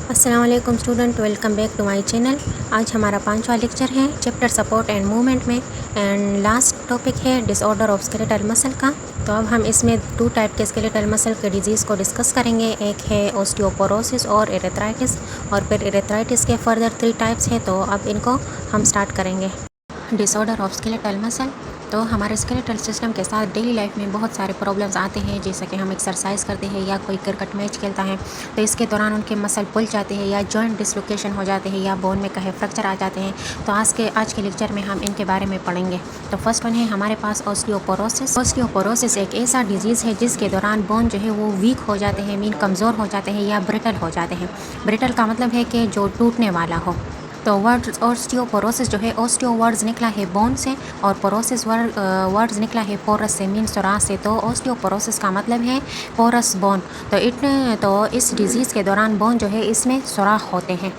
अस्सलाम वालेकुम student, welcome back to my channel. आज हमारा 5वां लेक्चर है चैप्टर सपोर्ट एंड मूवमेंट में, एंड लास्ट टॉपिक है डिसऑर्डर ऑफ स्केलेटल मसल का। तो अब हम इसमें 2 टाइप के स्केलेटल मसल के डिजीज़ को डिस्कस करेंगे। एक है ओस्टियोपोरोसिस और एरेथ्राइटिस, और फिर एरेथ्राइटिस के फर्दर 3 टाइप्स हैं। तो अब इनको हम स्टार्ट करेंगे। डिसऑर्डर ऑफ स्केलेटल मसल, तो हमारे स्केलेटल सिस्टम के साथ डेली लाइफ में बहुत सारे प्रॉब्लम्स आते हैं। जैसे कि हम एक्सरसाइज करते हैं या कोई क्रिकेट मैच खेलता है तो इसके दौरान उनके मसल पुल जाते हैं या जॉइंट डिसलोकेशन हो जाते हैं या बोन में कहीं फ्रैक्चर आ जाते हैं। तो आज के लेक्चर में हम इनके बारे में पढ़ेंगे। तो फर्स्ट वन है हमारे पास ओस्टियोपोरोसिस। ओस्टियोपोरोसिस एक ऐसा डिजीज़ है जिसके दौरान बोन जो है वो वीक हो जाते हैं, मीन कमज़ोर हो जाते हैं या ब्रिटल हो जाते हैं। ब्रिटल का मतलब है कि जो टूटने वाला हो। तो वर्ड ओस्टियोपोरोसिस जो है, ओस्टियो वर्ड्स निकला है बोन से और पोरोसिस वर्ड्स निकला है पोरस से, मीन सुराख से। तो ओस्टियोपोरोसिस का मतलब है पोरस बोन। तो इस डिज़ीज़ के दौरान बोन जो है इसमें सुराख होते हैं।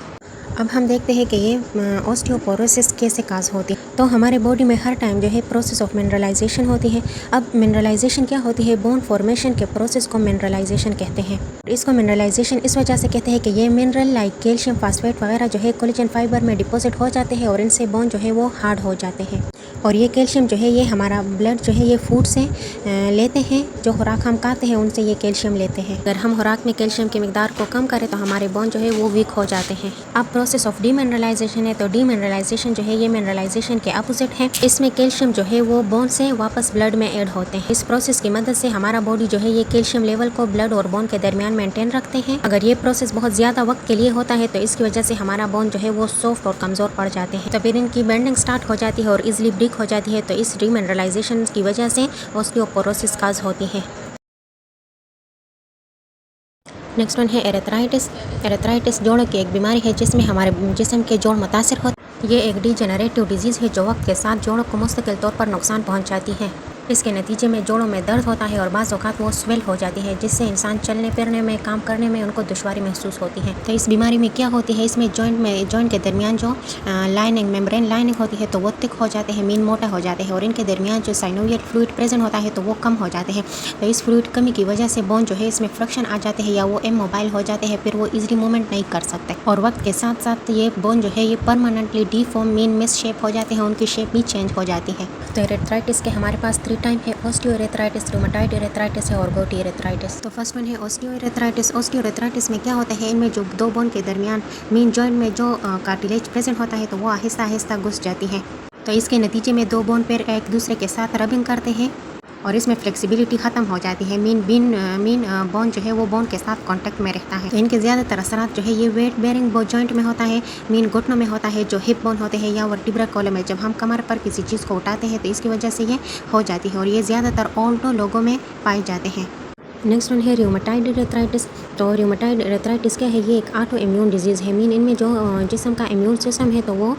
अब हम देखते हैं कि ये ओस्टियोपोरोसिस कैसे काज होती है। तो हमारे बॉडी में हर टाइम जो है प्रोसेस ऑफ मिनरलाइजेशन होती है। अब मिनरलाइजेशन क्या होती है? बोन फॉर्मेशन के प्रोसेस को मिनरलाइजेशन कहते हैं। इसको मिनरलाइजेशन इस वजह से कहते हैं कि ये मिनरल लाइक कैल्शियम, फास्फेट वगैरह जो है कोलेजन फाइबर में डिपॉजिट हो जाते हैं और इनसे बोन जो है वो हार्ड हो जाते हैं। और ये कैल्शियम जो है ये हमारा ब्लड जो है ये फूड से लेते हैं। जो खुराक हम खाते हैं उनसे ये कैल्शियम लेते हैं। अगर हम खुराक में कैल्शियम की मिकदार को कम करें तो हमारे बोन जो है वो वीक हो जाते हैं। अब प्रोसेस ऑफ डीमिनरलाइजेशन है। तो डीमिनरलाइजेशन जो है ये मिनरलाइजेशन के अपोजिट है। इसमें कैल्शियम जो है वो बोन से वापस ब्लड में ऐड होते हैं। इस प्रोसेस की मदद से हमारा बॉडी जो है ये कैल्शियम लेवल को ब्लड और बोन के दरमियान मेंटेन रखते हैं। अगर ये प्रोसेस बहुत ज़्यादा वक्त के लिए होता है तो इसकी वजह से हमारा बोन जो है वो सॉफ्ट और कमज़ोर पड़ जाते हैं। तो फिर इनकी बेंडिंग स्टार्ट हो जाती है और इजिली ब्रेक हो जाती है। तो इस डीमिनरलाइजेशन की वजह से ओस्टियोपोरोसिस काज होती है। नेक्स्ट वन है एरेथ्राइटिस। एरेथ्राइटिस जोड़ों की एक बीमारी है जिसमें हमारे जिस्म के जोड़ मुतासिर होते हैं। ये एक डिजेनरेटिव डिजीज़ है जो वक्त के साथ जोड़ों को मुस्तकिल तौर पर नुकसान पहुंचाती है। इसके नतीजे में जोड़ों में दर्द होता है और बाज़ औक़ात वो स्वेल हो जाती है, जिससे इंसान चलने फिरने में, काम करने में उनको दुश्वारी महसूस होती है। तो इस बीमारी में क्या होती है, इसमें जॉइंट के दरमियान जो लाइनिंग, मेम्ब्रेन लाइनिंग होती है तो वो थिक हो जाते हैं, मीन मोटा हो जाते हैं। और इनके दरमियान जो साइनोवियल फ्लूइड प्रेजेंट होता है तो वो कम हो जाते हैं। तो इस फ्लूइड कमी की वजह से बोन जो है इसमें फ्रिक्शन आ जाते हैं या वो इमोबाइल हो जाते हैं, फिर वो ईजिली मूवमेंट नहीं कर सकते। और वक्त के साथ साथ ये बोन जो है ये permanently D Pharm, mean miss shape हो जाते हैं, उनकी शेप भी चेंज हो जाती है। तो एरेथ्राइटिस के हमारे पास 3 टाइप है, ओस्टियोएरेथ्राइटिस, रूमेटॉइड एरेथ्राइटिस है और गॉटी एरेथ्राइटिस। तो फर्स्ट वन है ओस्टियोएरेथ्राइटिस। ओस्टियोएरेथ्राइटिस में क्या होता है, इनमें जो 2 बोन के दरमियान मीन जॉइंट में जो कार्टिलेज प्रेजेंट होता है तो वो आहिस्ता आहिस्ता घुस जाती है। तो इसके नतीजे में 2 बोन पेर एक दूसरे के साथ रबिंग करते हैं और इसमें फ्लेक्सिबिलिटी ख़त्म हो जाती है। मीन बोन जो है वो बोन के साथ कांटेक्ट में रहता है। तो इनके ज़्यादातर असरात जो है ये वेट बेयरिंग जॉइंट में होता है, मीन घुटनों में होता है, जो हिप बोन होते हैं या वर्टिब्रा कॉलम में जब हम कमर पर किसी चीज़ को उठाते हैं तो इसकी वजह से ये हो जाती है और ये ज़्यादातर ओल्डो लोगों में पाए जाते हैं। नेक्स्ट वन है रूमेटॉइड एरेथ्राइटिस। तो रूमेटॉइड एरेथ्राइटिस क्या है, ये एक ऑटो इम्यून डिजीज़ है। मीन इनमें जो जिस्म का इम्यून सिस्टम है तो वो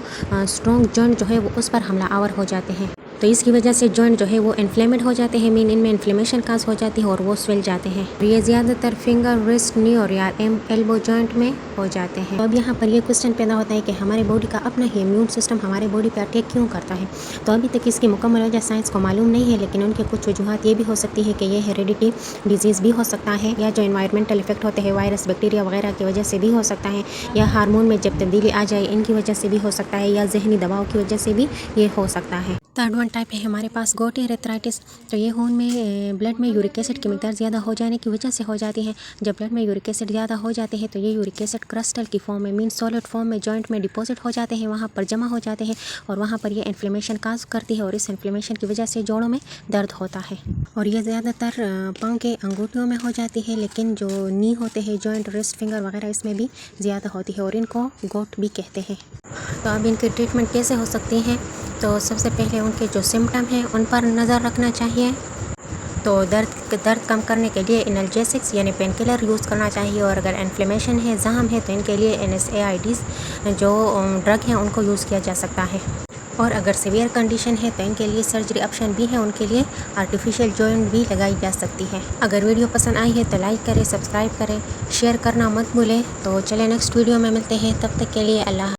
स्ट्रॉन्ग जॉइंट जो है वो उस पर हमला आवर हो जाते हैं। तो इसकी वजह से जॉइंट जो है वो इन्फ्लेमेड हो जाते हैं, मीन इनमें इन्फ्लेमेशन काज हो जाती है और वो स्वेल जाते हैं। ये ज़्यादातर फिंगर, रिस्ट, नी और या एल्बो जॉइंट में हो जाते हैं। तो अब यहाँ पर ये क्वेश्चन पैदा होता है कि हमारे बॉडी का अपना ही इम्यून सिस्टम हमारे बॉडी पर अटैक क्यों करता है। तो अभी तक इसकी मुकम्मल वजह साइंस को मालूम नहीं है, लेकिन उनके कुछ वजूहत ये भी हो सकती है कि ये हेरिडिटी डिजीज़ भी हो सकता है, या जो इन्वायरमेंटल इफेक्ट होते हैं वायरस, बैक्टीरिया वगैरह की वजह से भी हो सकता है, या हार्मोन में जब तब्दीली आ जाए इनकी वजह से भी हो सकता है, या जहनी दबाव की वजह से भी ये हो सकता है। थर्ड वन टाइप है हमारे पास गॉटी एरेथ्राइटिस। तो ये खून में ब्लड में यूरिक एसिड की मिकदार ज़्यादा हो जाने की वजह से हो जाती है। जब ब्लड में यूरिक एसिड ज़्यादा हो जाते हैं तो ये यूरिक एसिड क्रिस्टल की फॉर्म में, मीन सॉलिड फॉर्म में जॉइंट में डिपॉजिट हो जाते हैं, वहाँ पर जमा हो जाते हैं और वहाँ पर ये इन्फ्लेमेशन काज करती है और इस इन्फ्लेमेशन की वजह से जोड़ों में दर्द होता है। और ये ज़्यादातर पाँव के अंगूठियों में हो जाती है, लेकिन जो नी होते हैं जॉइंट, रिस्ट, फिंगर वगैरह इसमें भी ज़्यादा होती है और इनको गोट भी कहते हैं। तो अब इनकी ट्रीटमेंट कैसे हो सकती है। तो सबसे पहले उनके जो सिम्टम हैं उन पर नज़र रखना चाहिए। तो दर्द कम करने के लिए एनाल्जेसिक्स यानी पेन किलर यूज़ करना चाहिए, और अगर इन्फ्लेमेशन है, ज़ख्म है, तो इनके लिए NSAIDs जो ड्रग हैं उनको यूज़ किया जा सकता है। और अगर सीवियर कंडीशन है तो इनके लिए सर्जरी ऑप्शन भी है, उनके लिए आर्टिफिशियल जॉइंट भी लगाई जा सकती है। अगर वीडियो पसंद आई है तो लाइक करें, सब्सक्राइब करें, शेयर करना मत भूलें। तो चलें नेक्स्ट वीडियो में मिलते हैं, तब तक के लिए अल्लाह।